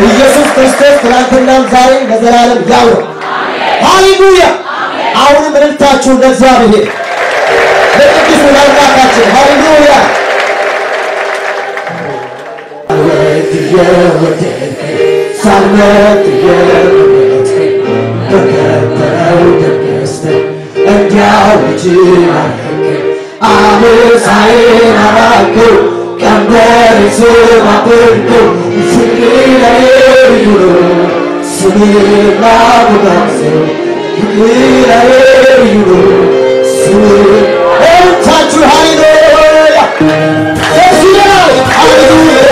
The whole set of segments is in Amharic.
ኢየሱስ ክርስቶስ ትናንትናም ዛሬም ለዘላለም ያው ነው። ሃሌሉያ! አሁንም እልልታችሁ ለእግዚአብሔር ለቅዱስ ለአምላካችን ሃሌሉያ! ሳልመት የወደት በከበረው ደስታ እንዲያው ይችላል አመሳዬን አራከው ቀንበር ስማብርከው ስግላየዩ ስምላቡጋሰው ስግላየዩ ስልታችሁ ሃሌሉያ ሃሌሉያ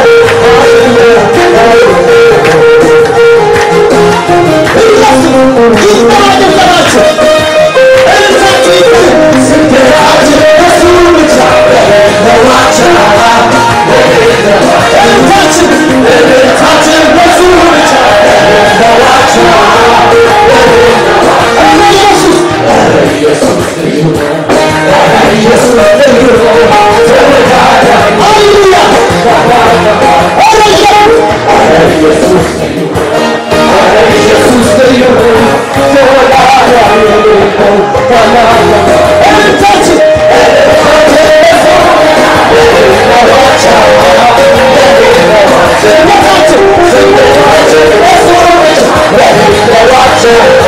Watch out!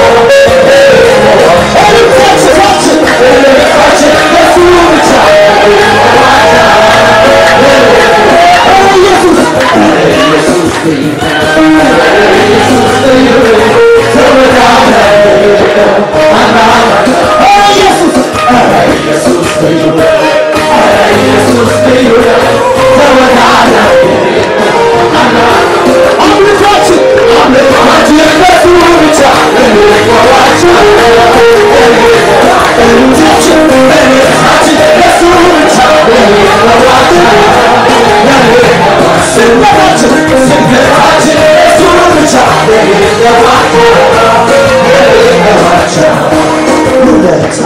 Hallelujah.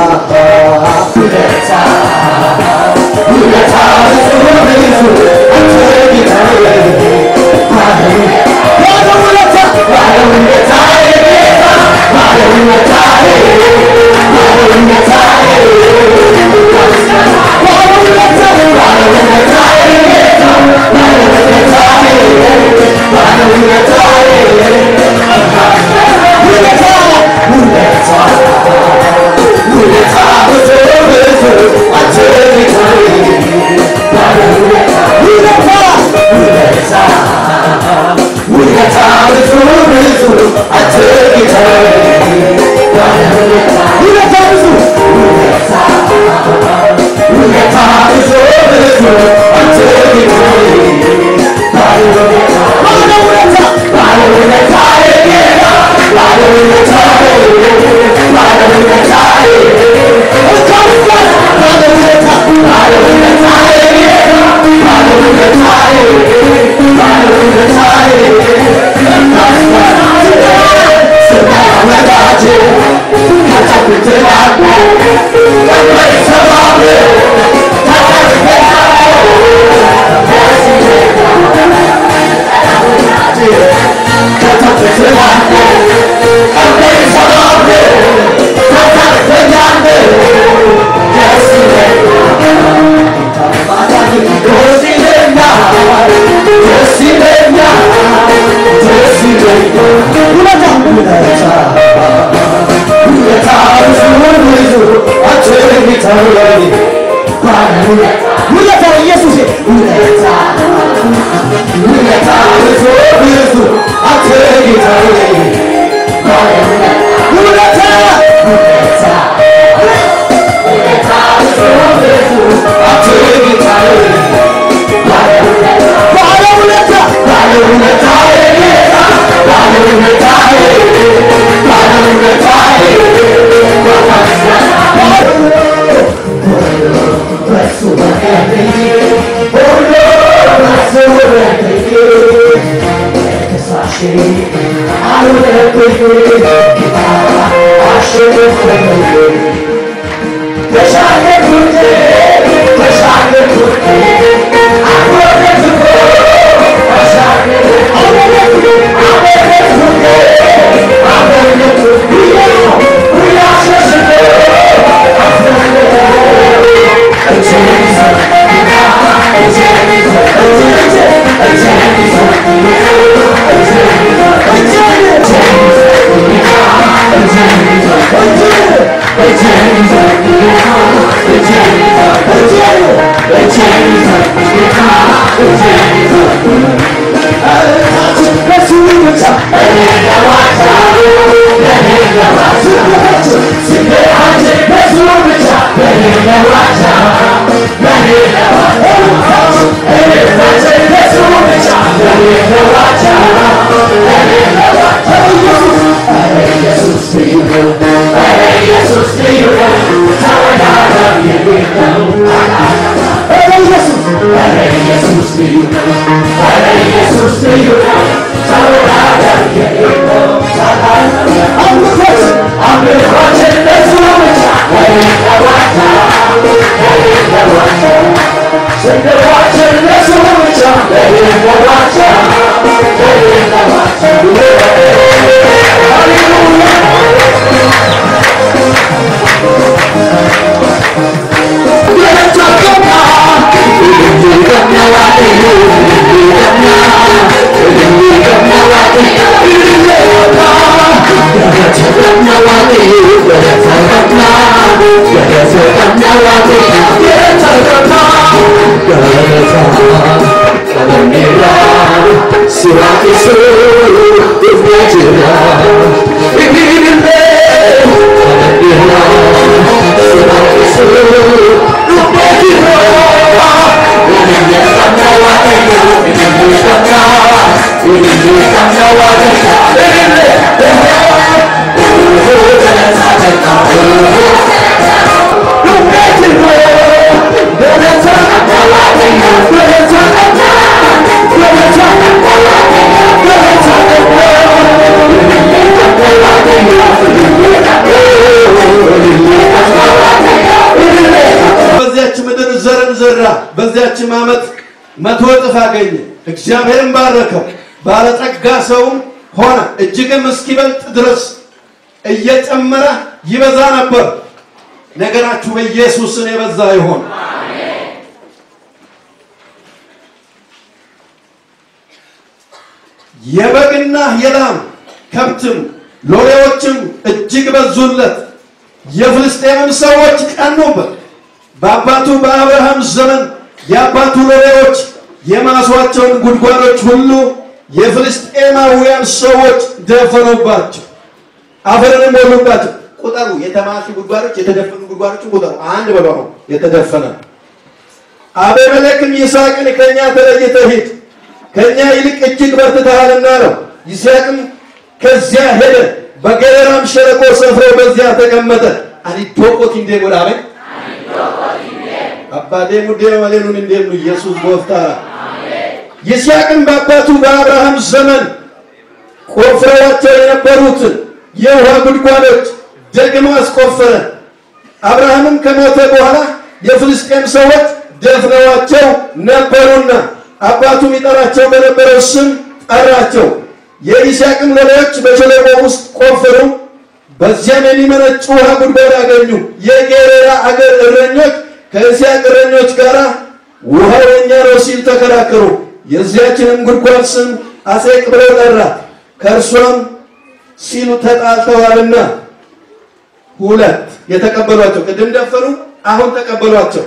በዚያች ዓመት 100 እጥፍ አገኘ። እግዚአብሔርን ባረከው፣ ባለጠጋ ሰውም ሆነ፣ እጅግም እስኪበልጥ ድረስ እየጨመረ ይበዛ ነበር። ነገራችሁ በኢየሱስ ስም የበዛ ይሁን። አሜን። የበግና የላም ከብትም ሎሌዎችም እጅግ በዙለት። የፍልስጤምም ሰዎች ቀኑበት። በአባቱ በአብርሃም ዘመን የአባቱ ሎሌዎች የማሷቸውን ጉድጓዶች ሁሉ የፍልስጤማውያን ሰዎች ደፈኑባቸው፣ አፈርንም ሞሉባቸው። ቁጠሩ፣ የተማሱ ጉድጓዶች፣ የተደፈኑ ጉድጓዶች ቁጠሩ። አንድ በለው የተደፈነ። አቤሜሌክም ይስሐቅን ከኛ ተለይተህ ሂድ፣ ከኛ ይልቅ እጅግ በርትተሃልና አለው። ይስሐቅም ከዚያ ሄደ፣ በገራራም ሸለቆ ሰፍሮ በዚያ ተቀመጠ። አኒዶቆት እንደ ወዳበ አባዴ ሙዴ ማለኑን እንደም ኢየሱስ ቦፍታ። ይስሐቅም በአባቱ በአብርሃም ዘመን ቆፍረዋቸው የነበሩትን የውሃ ጉድጓዶች ደግሞ አስቆፈረ። አብርሃምም ከሞተ በኋላ የፍልስጤም ሰዎች ደፍነዋቸው ነበሩና አባቱም ይጠራቸው በነበረው ስም ጠራቸው። የይስሐቅም ሎሌዎች በሸለቆ ውስጥ ቆፈሩ፣ በዚያም የሚመነጭ ውሃ ጉድጓድ አገኙ። የጌራራ አገር እረኞች ከይስሐቅ እረኞች ጋር ውሃው የኛ ነው ሲል ተከራከሩ። የዚያችንም ጉድጓድ ስም አሴቅ ብለው ጠራት፣ ከእርሷም ሲሉ ተጣልተዋልና። ሁለት የተቀበሏቸው፣ ቅድም ደፈኑ፣ አሁን ተቀበሏቸው።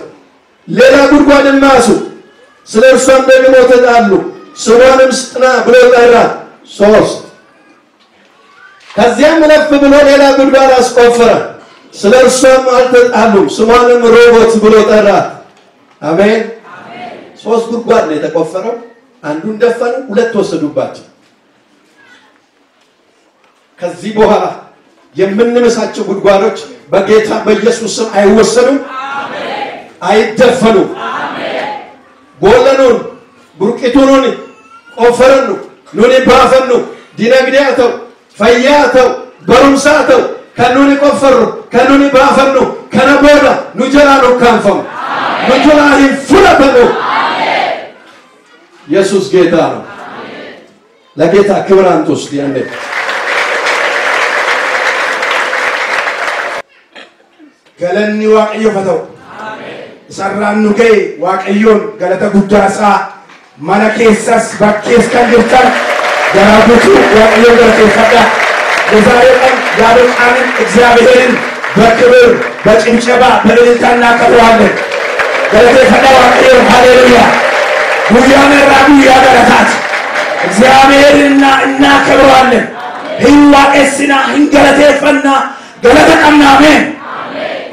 ሌላ ጉድጓድም ማሱ፣ ስለ እርሷም ደግሞ ተጣሉ፣ ስሟንም ስጥና ብለው ጠራት። ሶስት ከዚያም ለፍ ብሎ ሌላ ጉድጓድ አስቆፈረ፣ ስለ እርሷም አልተጣሉም፣ ስሟንም ሮቦት ብሎ ጠራት። አሜን። ሶስት ጉድጓድ ነው የተቆፈረው። አንዱን ደፈኑ፣ ሁለት ወሰዱባቸው። ከዚህ በኋላ የምንመሳቸው ጉድጓዶች በጌታ በኢየሱስ ስም አይወሰዱም፣ አይደፈኑም። ቦለኑን ቡርቂቱን ቆፈረኑ ኑኒ ባፈኑ ዲነግዲያተው ፈያተው በሩምሳተው ከኑኒ ቆፈሩ ከኑኒ ባፈኑ ከነቦዳ ኑጀላኑ ካንፈም ኑጀላኒ ፍለተኑ። ኢየሱስ ጌታ ነው። ለጌታ ክብር አንጡ እስቲ አንዴ። galanni waaqayyo fatau sarraannu ga'e waaqayyoon galata guddaasaa mana keessas bakkees kan jirtan garaa guutuu waaqayyoon galateeffadha። የዛሬ ቀን ዛሬው ቀንን እግዚአብሔርን በክብር በጭብጨባ በእልልታ እናከብረዋለን። ገለቴፈዳ waaqayዮን ሃሌሉያ። ጉያ መራ ጉያ ገለታት እግዚአብሔርና እናከብረዋለን። ህዋኤስና እንገለቴፈና ገለተ ቀምና አሜን።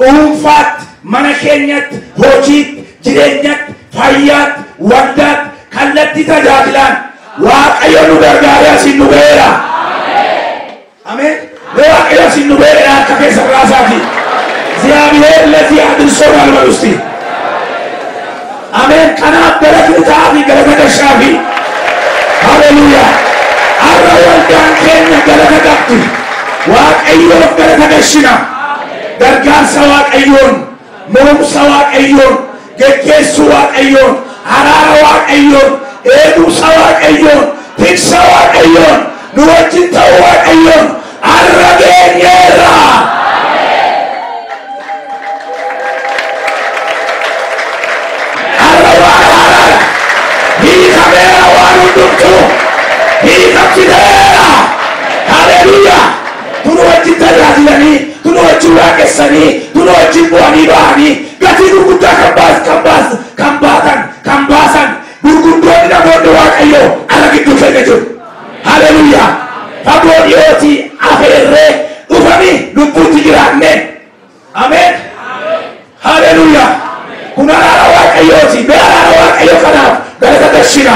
ኡንፋት መነኬኘት ሆጂት ጅሬኘት ፋያት ወዳት ከለቲ ተጃጅላን waaqayዮን ገርጋሪያ ሲኑቤራ አሜን። ለዋቂያ ሲኑቤራ ከከሰራሳቲ እግዚአብሔር ለዚህ አድርሶናል በውስቲ አሜን። ቀናት በረከታዊ ገለተሻፊ ሃሌሉያ። አራወልዳን ከኛ ገለተጋቱ waaqayዮን ገለተገሽና gargaarsa waaqayyoon moromsa waaqayyoon geggeessuu waaqayyoon araara waaqayyoon eegumsa waaqayyoon tiksa waaqayyoon nu wajjin ta'uu waaqayyoon har'a geenyeerra. har'a waan haaraadha hiikameera waan hundumtu hiikamsineera. haleluyaa. tunu wajjin tajaajilanii tunu wajjin waaqessanii tunu wajjin bu'anii ba'anii gatii gurguddaa kan baasan gurguddoonni namoonni waaqayyoo ala gidduu keenya jiru. haleluyaa. fagoo dhiyootii afeerree dhufanii lubbuutti jiraanne ameen. haleluyaa. kun araara waaqayyooti. mee araara waaqayyoo kanaaf galata gashina.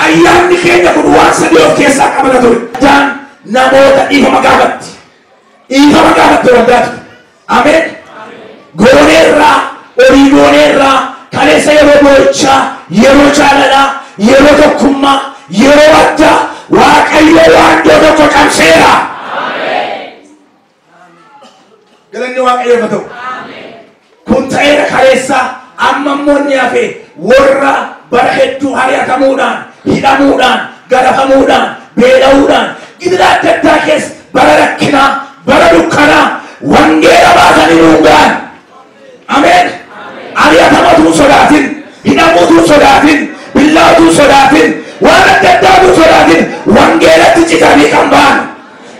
ayyaanni keenya kun waan sadii of keessaa qabata ture. namoota dhiifama gaafatti waggaatu ameen. gooneerraa olii gooneerraa kaleessa yeroo boo'ichaa yeroo jaalalaa yeroo tokkummaa yeroo addaa waaqayyo waanjoo tokko cabseera. galanni waaqayyoo haa ta'u. كنت إيرا كريسا أما مونيا في ورا برهدو هاريا كمودان هيدامودان غرفمودان بيداودان إذا تتاكس بركنا بردكنا وانجيرا باسني نونغان آمين عليا تماتو صلاتين هيدامودو صلاتين بالله صلاتين وانا تتابو صلاتين وانجيرا تجتاني كمبان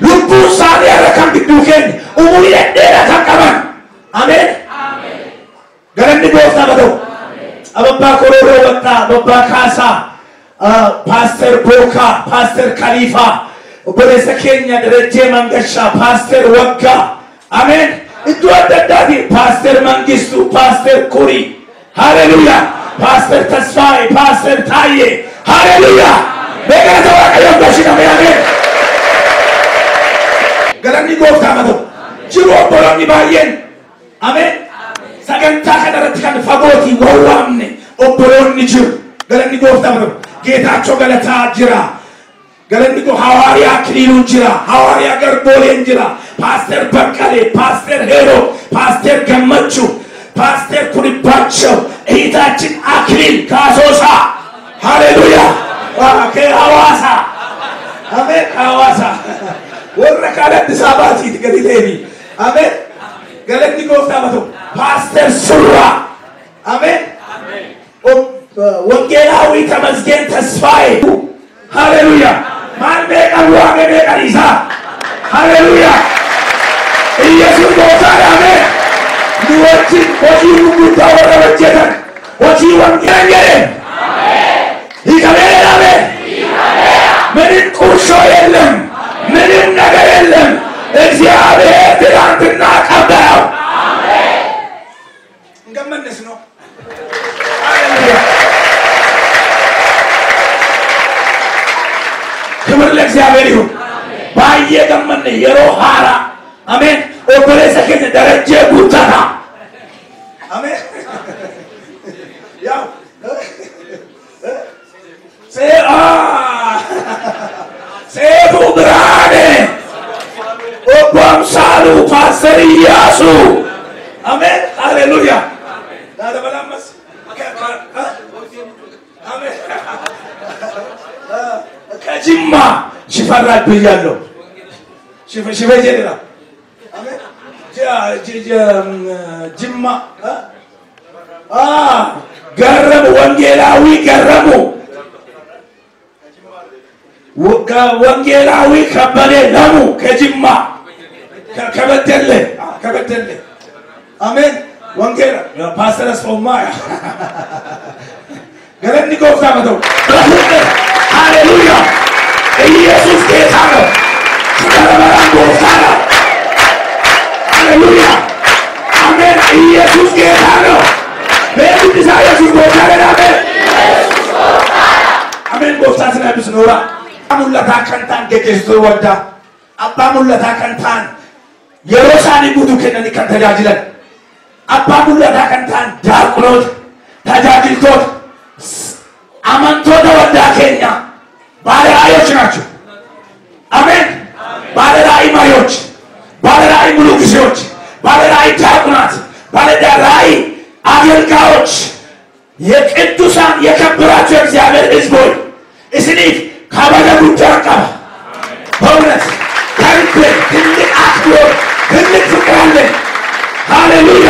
لبو ساري ركم بدوكين أموري لدينا كمان آمين قالني بوفنا بدو أبا كورورو بطا بابا كاسا باستر بوكا باستر خليفة وبرسا كينيا درجة منغشا باستر وقا آمين انتو أددادي باستر منغستو باستر كوري هاليلويا باستر تسفاي باستر تايي هاليلويا بيقنا تواقع يوم باشينا ميامين قالني بوفنا بدو جرو بلوني باين آمين سجنتا كدرت كان فاغوتي ووامني أبروني جر قالني بوفنا بدو جيتا شغلتا جرا قالني كو حواريا كليلون جرا حواريا غربولين جرا باستر بكالي باستر هيرو باستر جمچو باستر كوريباتشو ايتاچن اكليل كاسوسا هاليلويا واكي حواسا امين حواسا وركالت ساباتي تقديليني امين قالني كو فامتو باستر سورا امين وانجيلاوي تمزجين تسفاي هاليلويا مان بيك أبوان بيك أليسا هاليلويا يسوع بوسار آمين نوچين وجي نبوتا ورا وجهن وجي وانجيلين هيكمل آمين منين كوشو يلهم منين نجار يلهم إخياره تلانتنا كباو آمين نكمل نسنو هاليلويا كمر لك زابيريو بايه كمن يرو هارا امين اوبريسا كده درجه بوتانا امين يا سيفو براني اوبام سالو فاسرياسو امين هاليلويا هذا بلامس امين كجمّا شفرات بيجالو شف جدنا آمين جمّا غرم وانجيلاوي غرمو وانجيلاوي كبالي نمو كجمّا كبتلي آمين وانجيلا باستر اسفومايا قالني كوفتا بدو هاليلويا يسوع كيسانو كلامنا كوفتا هاليلويا آمين يسوع كيسانو بيتو تسايا يسوع كوفتا آمين آمين كوفتا سنا بسنورا أمولا كانتان كيسو ودا أبامولا كانتان يروساني بدو كنني كانتاجيلن أبامولا كانتان داركلود تاجاجيلتود amantoota waddaa keenya baala raayochi nacho amen baala raay mayochi baala raay mulukisochi baala raay diakonat baala raay አገልጋዮች የቅዱሳን የከበራችሁ እግዚአብሔር ሕዝቦች እስኒፍ ካባለ ጉዳይ አቀባ በእውነት ከልብ ትልቅ አክብሮት ትልቅ ፍቅር አለን ሃሌሉያ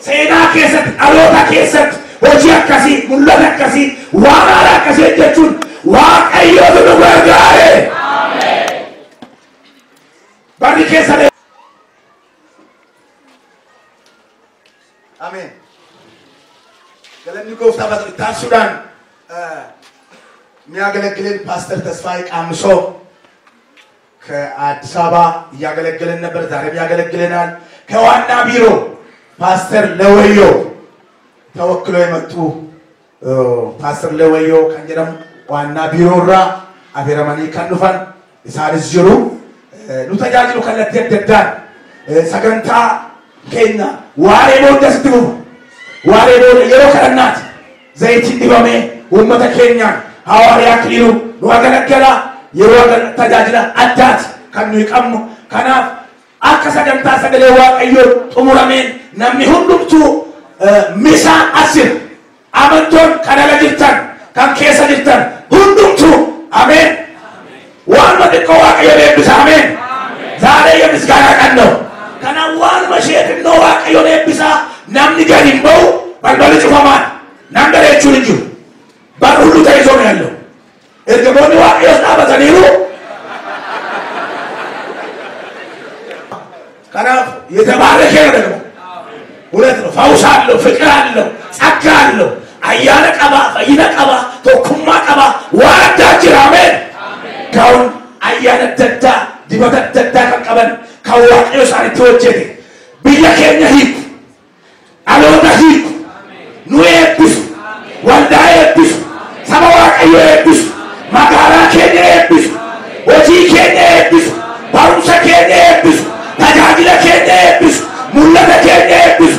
ሴና ከሰት አሎታ ከሰት وجي أكاسي مولد أكاسي وانا أكاسي جتون واقعي يوزن وغيره آمين بارك سلام آمين قالني كوفتا بدر تان سودان የሚያገለግልን ፓስተር ተስፋዬ ቃምሶ ከአዲስ አበባ ያገለግለን ነበር ዛሬም ያገለግለናል ከዋና ቢሮ ፓስተር ለወዮ ተወክሎ የመጡ ፓስተር ለወዮ ከንጀረም ዋና ቢሮራ አፌረማኒ ከንፋን ኢሳሪስ ጅሩ ኑተጃጅሉ ከለተ ደዳን ሰገንታ ኬኛ ዋሬ ቦደስትቡ ዋሬ ቦደ የሮ ከረናት ዘይት እንዲበሜ ወመተ ኬኛ ሐዋርያ ክሊሩ ወገለገላ የሮ ተጃጅላ አዳት ከኑ ይቀሙ ከናፍ አከ ሰገንታ ሰገሌ ዋቀዮ ጥሙራሜን namni hundumtu misa asir amantoon kana la jirtan kan keessa jirtan hundumtu amen waan madiko waaqayyo eebbisa amen zaare የምስጋና ቀን ነው kana waan masheet ነው waaqayyo eebbisa namni gadin bau balbal cufamaan nam dareechuun hin jiru bar ሁሉ ተይዞ ነው ያለው ergamoonni waaqayyo dhaabataniiru ከናፍ የተባረከ ነው ደግሞ ሁለት ነው ፈውስ አለው ፍቅር አለው ጸጋ አለው አያለ ቀባ ፈይነ ቀባ ተኩማ ቀባ ዋዳ ጅራሜን ካውን አያለ ተታ ዲበተታ ከቀበን ካዋቂዮ ሳሪ ተወጀደ በየከኛ ሂድ አሎታ ሂድ ኑኤብስ ወልዳኤብስ ሰማዋቂዮ ኤብስ ማጋራ ከኛ ኤብስ ወጂ ከኛ ኤብስ ባሩሰ ከኛ ኤብስ ታጃጅለ ከኛ ኤብስ ሙለተ ከኛ ኤብስ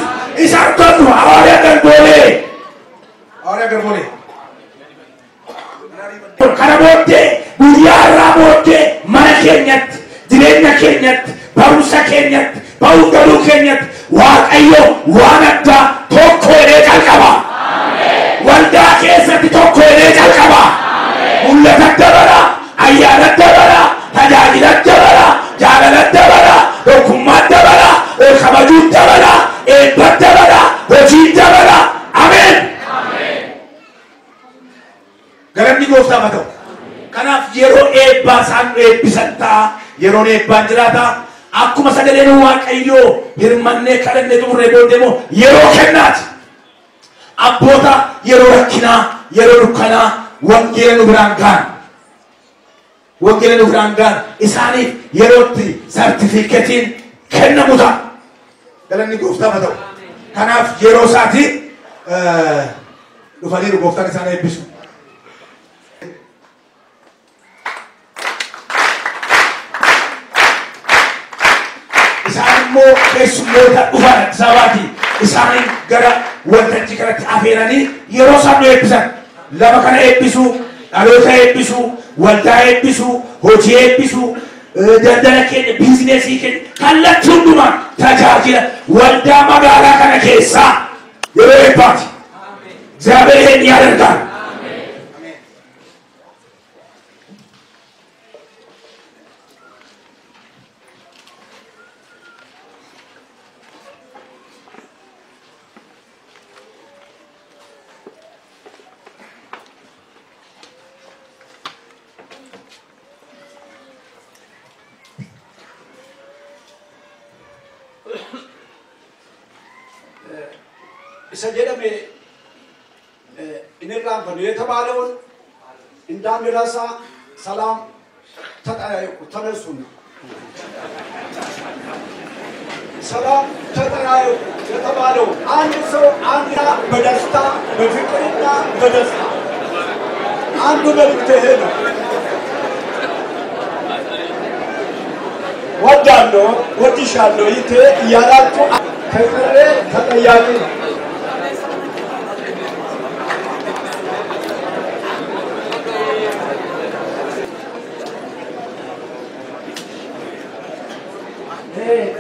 ኢሳርቶቱ አዋሪያ ገርቦሌ ከረቦቴ ጉያራ ቦቴ ማከኘት ድሬኛ ከኘት ባሩሰ ከኘት ባውገሉ ከኘት ዋቀዮ ዋነዳ ቶኮሬ ጫልቀባ ወልዳ ከሰት ቶኮሬ ጫልቀባ ሙለተ ደበራ አያለ ደበራ ታጃጅለ ደበራ ጃለለ ደበራ ዶኩማ ደበራ ከመጁ ደበራ ኤበደበራ ወጂ ደበራ አሜን ገረምኒ ጎፍታ ማተው ከናፍ የሮ ኤባሳን ኤብሰንታ የሮኔ ባንጅራታ አኩመ ሰገደኑ ዋቀዮ ይርማኔ ከረነ ዱሬ ቦደሞ የሮ ከናት አቦታ የሮ ረኪና የሮ ሩከና ወንጌሉ ብራንጋን ኢሳኒ የሮቲ ሰርቲፊኬቲን ከነሙታ ገረምኒ ጎፍታ ማተው ከናፍ የሮ ሳቲ ዱፋኒ ጎፍታ ኢሳኒ ኤብሱ mo esmota ufana sabati isani gara waltanti karati afirani yerosano episan lama kana episu alota episu walta episu hoji episu dandana ke business ke kallatunduma tajajila walda magala kana kessa yero epati zabe hen yarda سجدمي إنرام فنو يتبالون إندام راسا سلام تنسون سلام تترايو يتبالون آنسو آنيا بدستا بفكرنا بدستا آنو بلتهنا ودانو وديشانو يته ياراتو كيفرة تتياجي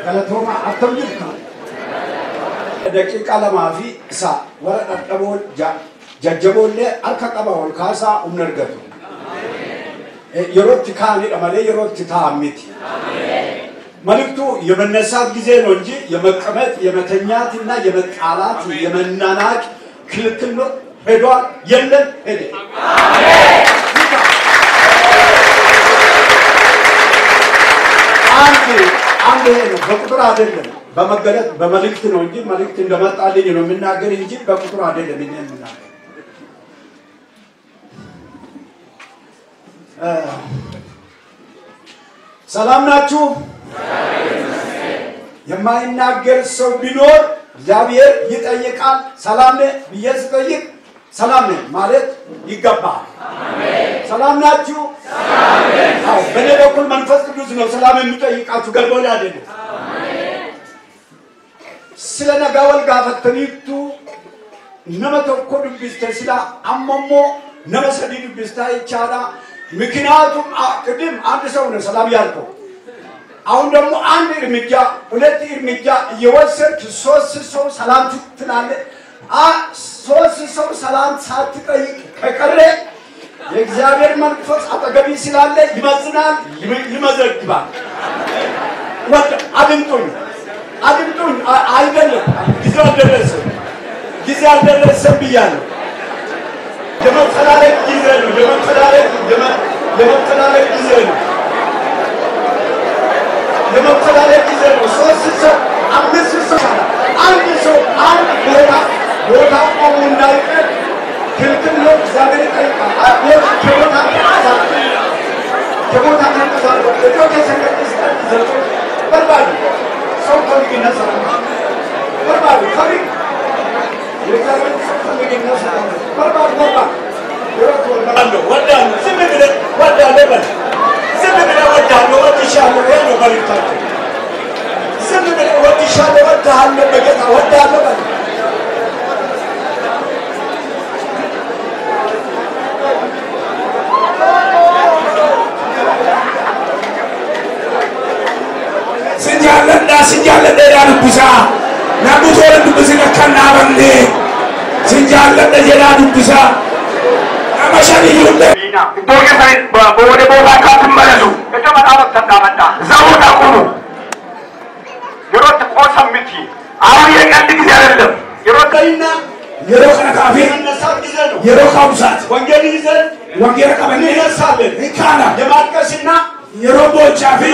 كلامهما أتمنى دقيقة لما في سا ورا أتقبل ججبول له أركض كاسا أمنرجته يروت كاني أمالي يروت تاميتي ملكتو يمنسات جزء نونجي يمكمت يمتنيات إننا يمتعالات يمناناك كل كلمة هدوء يلن هدي عندي بقطر عدل بمجلد بملكت نونجي ملكت لما تعلن إنه من ناقر إنجي بقطر عدل من ناقر سلام ناتشو يما يناقر سو بنور زابير يتأيقان سلام نه بيس تأيق سلام نه مالت يقبع سلام ناتشو سلام بني لكل منفس كدوس نو سلام متأيق أتو قلبه لادين سلنا قاول قافت تنيتو نما تقول بيستسلا أممو نما سديد بيستاي چارا مكناتم قديم عند سونا سلام يالكو አሁን ደግሞ አንድ እርምጃ ሁለት እርምጃ እየወሰድክ ሶስት ሰው ሰላም ትላለህ ሶስት ሰው ሰላም ሳትጠይቅ ከቀረ የእግዚአብሔር መንፈስ አጠገቢ ስላለ ይመዝናል ይመዘግባል ወጥ አድምጡኝ አይደለም ጊዜ አልደረሰም ብያለሁ የመፈላለግ ጊዜ ነው የመፈላለግ ጊዜ ነው ሶስት ሰው አምስት ሰው አንድ ሰው አንድ ቦታ ቆሞ እንዳይቀር ክልክል ነው እግዚአብሔር ይጠይቃል ከቦታ ተንቀሳቅሶ በርባዱ ሰው ከሚገኘው ሰላም በርባዱ ከሚግ የእግዚአብሔር ሰው ከሚገኘው ሰላም በርባዱ ወዳለሁ ዝም ብለህ ወዳለሁ በል ዝም ብለህ ወዳለሁ ወድሻለሁ ይሄ ነው መልእክታቸው ዝም ብለህ ወድሻለሁ ወድሃለሁ በጌታ ወዳለሁ በል sinjalla de ya dubbisa nabuto le dubbisa kanabande sinjalla de ya dubbisa amashani yunde boge sai bode boga ka tumbalu eto mata tandamata zawuta kuno yorot ko sammiti awiye kandi gizarelem yorotayna yero kana kafi yero kamsat wangeli gizel wangera kabane yasabe ikana demarkasina yero bochafi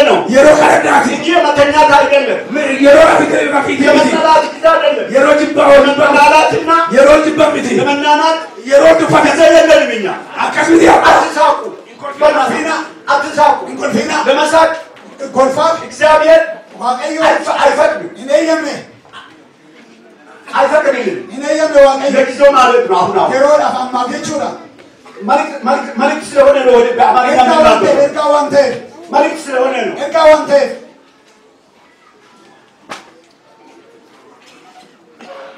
ነው የሮ ካረዳት እንጂ መተኛት አይደለም የሮ አፍሪካ የመናናት አይደለም የሮ ጅባው መናናትና የሮ ጅባምቲ የመናናት የሮ ድፋት ዘየለልምኛ አካስሚያ አትሳቁ ኮልፋፊና አትሳቁ ኮልፊና ለማሳቅ ኮልፋ እግዚአብሔር ዋቀዩ አይፈቅድ እኔ የም አይፈቅድልኝ እኔ የም ዋቀዩ ለጊዜው ማለት ነው አሁን የሮ አፋማ ቢቹራ ማሊክ ስለሆነ ነው ወደ አማርኛ ነው ማሊክ ስለሆነ ነው እቃዋንተ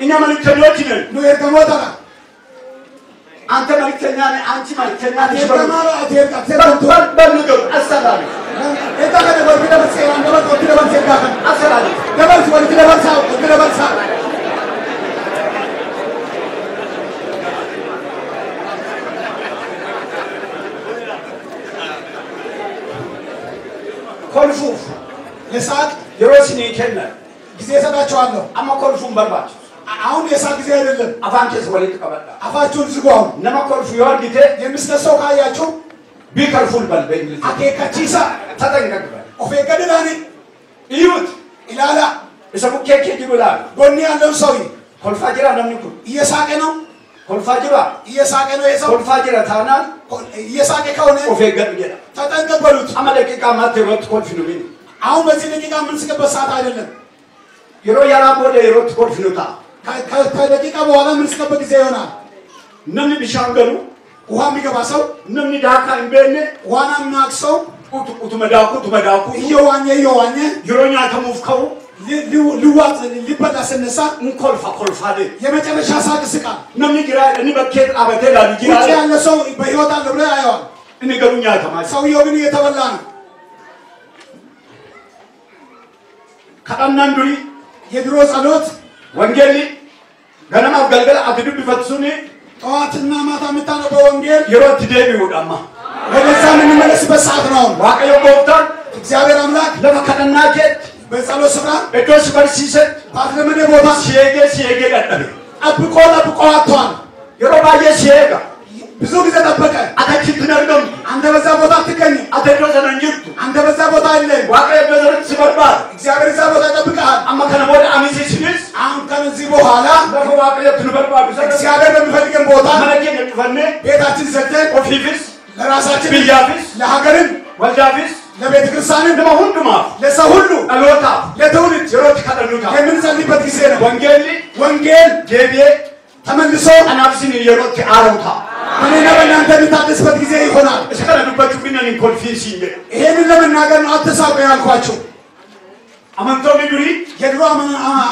እኛ መልእክተኞች ነን ነው የከሞታ አንተ መልእክተኛ ነህ አንቺ መልእክተኛ ነሽ በማራ አትየርቃ በልገው አሰላም እታ ከደበል ቢደበስ አንደበት ወዲደበል ሲጋፈ አሰላም ደበል ወዲ ደበልሳ ኮልፉ ለሳቅ የሮስኒ ከነ ጊዜ ሰጣቸዋለሁ አማ ኮልፉን በርባች አሁን የሳቅ ጊዜ አይደለም አፋንከስ ወሊት ቀበጣ አፋችሁን ዝጓው ነማ ኮልፉ ይወርዲቴ የምስከሰው ካያችሁ ቢከልፉል በልበኝ አኬካቺሳ ተጠንቀቅ ኦፌ ገደላኒ ይዩት ኢላላ እሰቡኬ ከዲቡላ ጎኒ ያለው ሰው ኮልፋጅራ እንደምንኩ እየሳቀ ነው ኮልፋጅራ እየሳቀ ነው የሰው ኮልፋጅራ ታናል እየሳቀ ከሆነ ኦፌ ገደላ ተጠንቀቅ በሉት አመደቂቃ ማተሮት ኮልፊኑኝ አሁን በዚህ ደቂቃ ምን ስከበት ሰዓት አይደለም የሮ ያራቦለ የሮት ኮልፊኑታ ከደቂቃ በኋላ ምን ስከበት ጊዜ ይሆናል ነምን ቢሻንገሉ ውሃ የሚገባ ሰው ነምን ዳካ እንበነ ዋና ማክሰው ቁጡ መዳኩ እየዋኘ ይሮኛ ተሙፍከው ሊዋጥ ሊበላ ስነሳ እንኮልፋደ የመጨረሻ ሳቅ ስቃ ነምን ግራ እኔ በከት አበተላ ሊግራ ያለ ሰው በህይወት አለ ብለ ያያዋል እኔ ገሩኛ ተማይ ሰውየው ግን እየተበላ ነው ከአናንዱሪ የድሮ ጸሎት ወንጌል ገናማ ገልገል አግዱ ቢፈትሱኒ ጠዋትና ማታ የምታነበው ወንጌል የሮት ደቢውዳማ ወደዛ ምን መለስበት ሰዓት ነው ዋቀዮ ቦታን እግዚአብሔር አምላክ ለመከደናጀት በጸሎት ስፍራ እዶስ በርሲሰት ባትለመደ ቦታ ሲሄጌ ቀጠለ አብቆ አጥቷል የሮባየ ሲሄጋ ብዙ ጊዜ ተጠበቀ አታችትነርም አንተ በዛ ቦታ ትገኝ አተዶ ዘነንጅቱ አንተ በዛ ቦታ አይደለ ዋቀዮ በዘረት ሲበርባ እግዚአብሔር እዛ ቦታ ይጠብቃል አማከነ ወደ አሚሲ ሲልስ አሁን ከዚህ በኋላ ለዋቀዮ ትንበርባ እግዚአብሔር በሚፈልገን ቦታ ማለከኝ ይፈነ ቤታችን ዘግተን ኦፊፊስ ለራሳችን ቢያፊስ ለሀገርን ወልዳፊስ ለቤተ ክርስቲያን ለሁሉማ ለሰው ሁሉ አሎታ ለትውልድ የሮት ካደሉታ የምንጸልይበት ጊዜ ነው ወንጌል ገቤ ተመልሶ አናብሲን የሮት አሮታ እኔና በእናንተ የምታደስበት ጊዜ ይሆናል እስከረዱበት ቢነን ኮንፊንሲንግ ይሄንን ለመናገር ነው አትሳቁ ያልኳችሁ አመንቶ ቢዱሪ የድሮ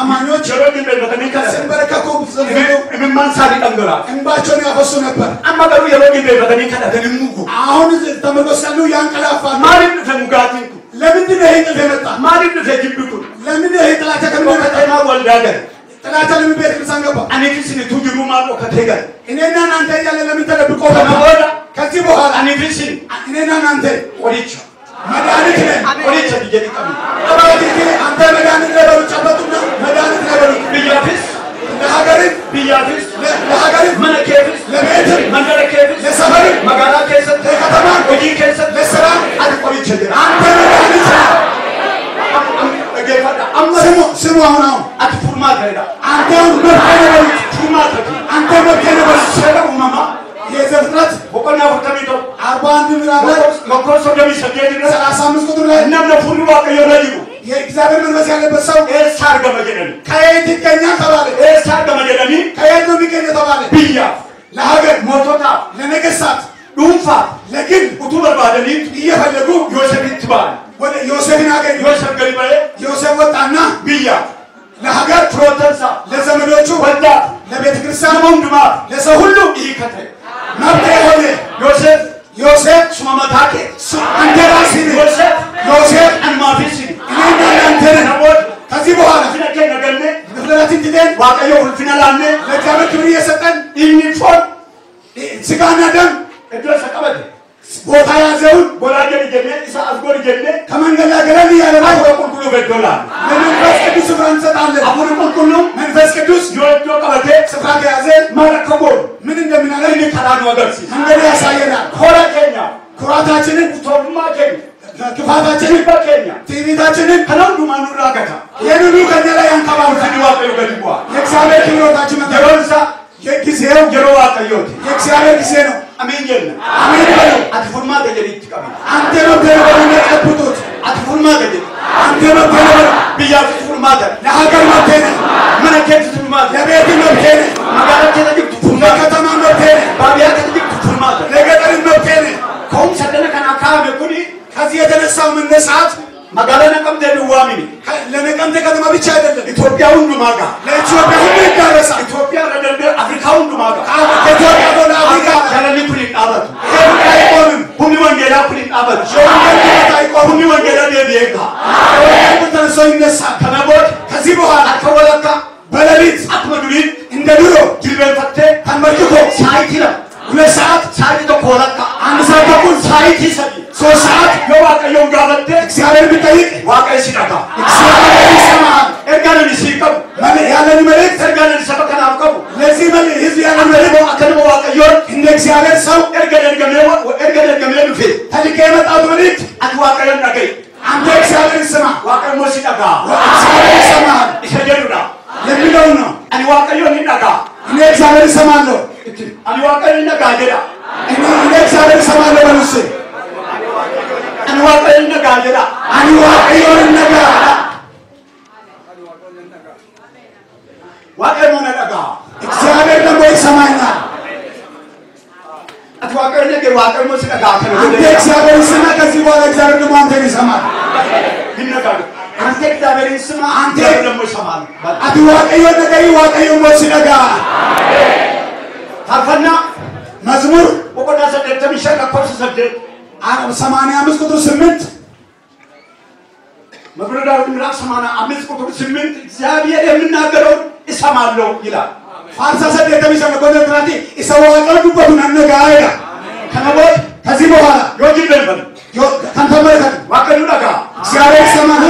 አማኞች የሮትን በተነካ ሰንበረከኩ ምንማን ሳቢ ጠንገራ እንባቸውን ያፈሱ ነበር አማገሩ የሮትን በተነካ ተንሙጉ አሁን ተመለሰሉ ያንቀላፋ ማሪም ተሙጋቲንኩ ለምንድን ነው ይሄን የመጣ ማንም ለጅብኩ ለምን ይሄ ጥላቻ ከምን መጣ ከተማ ወልዳገር ጥላቻ ለምን ቤተ ክርስቲያን ገባ አኔፊስን ቱጅሩ ማቆ ከተገር እኔና እናንተ እያለ ለምን ተደብቆ ከመወዳ ከዚህ በኋላ አኔፊስን እኔና እናንተ ቆሪቻ መድኃኒት ነን ቆሪቻ ዲጀኒቀም አባቴ አንተ መድኃኒት ለበሉ ጨበጡና መድኃኒት ለበሉ ቢያፊስ ለሀገርን ቢያፊስ ለሀገርን መነኬፊስ ለቤትም መንደረኬፊስ ለሰፈርም መጋራ ከሰት ለከተማ ወጂ ከሰት ለስራ አት ቆሪቻ ጀራ አንተ መድኃኒት እገፋዳ ስሙ አሁን አት ፉርማ ገዳ አንተ መብቴ ነው ፉርማ ተቲ አንተ መብቴ ነው ሰላም ማማ የዘፍጥረት ወቆና ወርተሚቶ 41 ምዕራፍ ላይ መኮርሶ እንደሚሰገድ ነው 35 ቁጥር ላይ እናም ለፉሩ ዋቀዮ ለይቡ የእግዚአብሔር መንፈስ ያለበት ሰው ኤሳር ገመጀነኒ ከየት ይገኛል ተባለ ኤሳር ገመጀነኒ ከየት ነው የሚገኘው ተባለ ብያ ለሀገር ሞቶታ ለነገስታት ዱንፋ ለግል ኡቱ በርባደኒ እየፈለጉ ዮሴፍ ይትባል ወደ ዮሴፍን አገኙ ዮሴፍ ገሊባዬ ዮሴፍ ወጣና ብያ ለሀገር ፕሮተንሳ ለዘመዶቹ ወዳ ለቤተ ክርስቲያን ወንድማ ለሰው ሁሉ ይከተ መብት የሆነ ዮሴፍ ዮሴፍ ሱማማታኬ አንተ ራስህ ነህ። ዮሴፍ ዮሴፍ አንማፊሲ እኔና እናንተ ነን። ነቦት ከዚህ በኋላ ፍነከ ነገለ ንፍለትን ትተን ዋቀዮ ሁልፊናላነ ለእግዚአብሔር ክብር እየሰጠን ኢኒፎን ስጋና ደም እድረሰ ቀበደ ቦታ ያዘውን ቦላጀን ጀነ ኢሳ አዝጎር ጀነ ከመንገድ ላይ ገለል እያለ ነው አሁን ቁልቁሉ በዶላ ለመንፈስ ቅዱስ ስፍራ እንሰጣለን። አሁን ቁልቁሉ መንፈስ ቅዱስ ዮጆ ቀበቴ ስፍራ ከያዘ ማረከቦን ምን እንደምናደርግ ከራኑ ወገርሲ መንገድ ያሳየናል። ኮራኬኛ ኩራታችንን፣ ቶማ ኬኝ ክፋታችንን፣ በኬኛ ትዕቢታችንን ከናንዱ ማኑ ራገታ ይህን ሁሉ ከእኛ ላይ ያንከባልል። ፍዲ ዋቀዮ ገዲጓ የእግዚአብሔር ክብሮታችን መጠ የሮንሳ የጊዜው የሮ ዋቀዮት የእግዚአብሔር ጊዜ ነው። አሜን ጀነ አሜን በሉ። አትፉርማ ገጀሪ ትቀበ አንተ መብት የነበረውን የጠብጡት አትፉርማ ገጀሪ አንተ መብት የነበረ ብያ ፉርማ ገ ለሀገር መብት ነህ፣ መነከት ፉርማ ገ ለቤት መብት ነህ፣ መጋራቴ ተጅብ ፉርማ ገ ለከተማ መብት ነህ፣ ባቢያ ተጅብ ፉርማ ገ ለገጠር መብት ነህ። ከሁም ሰደነ ከናካመ ኩኒ ከዚህ የተነሳው መነሳት መጋራ ነቀምቴ ድዋሚኒ ለነቀምቴ ከተማ ብቻ አይደለም፣ ኢትዮጵያ ሁሉ ማጋ ለኢትዮጵያ ሁሉ ይዳረሳል። ኢትዮጵያ ረደንደ አፍሪካ ሁሉ ማጋ ከኢትዮጵያ ወደ አፍሪካ ሸለኒ ኩኒ ጣበት ይሄ አይቆምም። ሁኒ ወንጌላ ኩኒ ጣበት የወንጌል ጌታ አይቆምም። ሁኒ ወንጌላ ደቢየካ የወንጌል ተነስቶ ይነሳል። ከነቦት ከዚህ በኋላ አከወለካ በሌሊት አክመዱሊን እንደ ድሮ ጅልቤን ፈቴ ተንበርክኮ ሳይቲላ 2 ሰዓት ሳይቲ ተኮለካ 1 ሰዓት ተኩል ሳይቲ ሰዲ 3 ሰዓት የዋቀየው ጋበቴ እግዚአብሔር ቢጠይቅ ዋቀይ ሲዳታ እግዚአብሔር ይሰማሃል። ኤርጋነን ሲቀቡ ያለን መልእክት ኤርጋነን ሰበከን አብቀቡ ለዚህ ህዝብ ያለን መልእክት አከነሞ ዋቀዮን እንደ እግዚአብሔር ሰው ኤርጋነን ገሜው ፌ ተልኬ የመጣሁት መልእክት አት ዋቀዮን ነገይ አንተ እግዚአብሔር ስማ፣ ዋቀዮ ሲዳጋ እግዚአብሔር ይሰማሃል ይሰጀዱና የሚለውን ነው። አኒ ዋቀዮን ይዳጋ እኔ እግዚአብሔር እሰማለሁ፣ አኒ ዋቀዮን ይዳጋ ጀዳ እኔ እግዚአብሔር እሰማለሁ በሉ እስኪ። አኒ ዋቀዮን ይዳጋ ጀዳ አኒ ዋቀዮን ነጋ ዋቀዮ ነዳጋ እግዚአብሔር ደግሞ ይሰማኛል። አት ዋቀዮን ነገ ዋቀዮ ሲዳጋ አንተ እግዚአብሔር ስማ፣ ከዚህ በኋላ እግዚአብሔር ደግሞ አንተን ይሰማል። ይነጋጋ አንተ እግዚአብሔርን ስማ፣ አንተ ደግሞ ይሰማል። አቲ ዋቀዮን ነገ ዋቀዮ ሲነጋ ታፈና መዝሙር ወቆዳ ሰደተ ሚሸካ ኮርስ ሰደ 85 ቁጥር 8 መዝሙረ ዳዊት ምዕራፍ 85 ቁጥር 8 እግዚአብሔር የምናገረውን እሰማለሁ ይላል። ፋርሳ ሰደተ ሚሸካ ኮንትራቲ ኢሰዋቀው ዱበቱን አነጋያ ከነቦት ከዚህ በኋላ ዮጂ በልበል ከንተመለከት ዋቀዩ ነጋ እግዚአብሔር ይሰማል።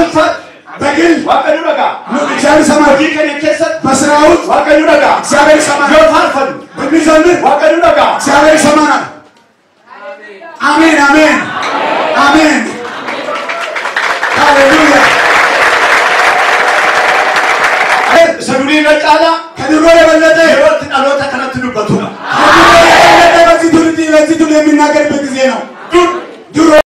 በግል ዋቀዩ ነጋ እግዚአብሔር ይሰማል። ዮጂ ከነ ከሰት በስራ ውስጥ ዋቀዩ ነጋ እግዚአብሔር ይሰማል። ይፋርፈን ብንዘምር ዋቀዩ ነጋ እግዚአብሔር ይሰማናል። አሜን አሜን አሜን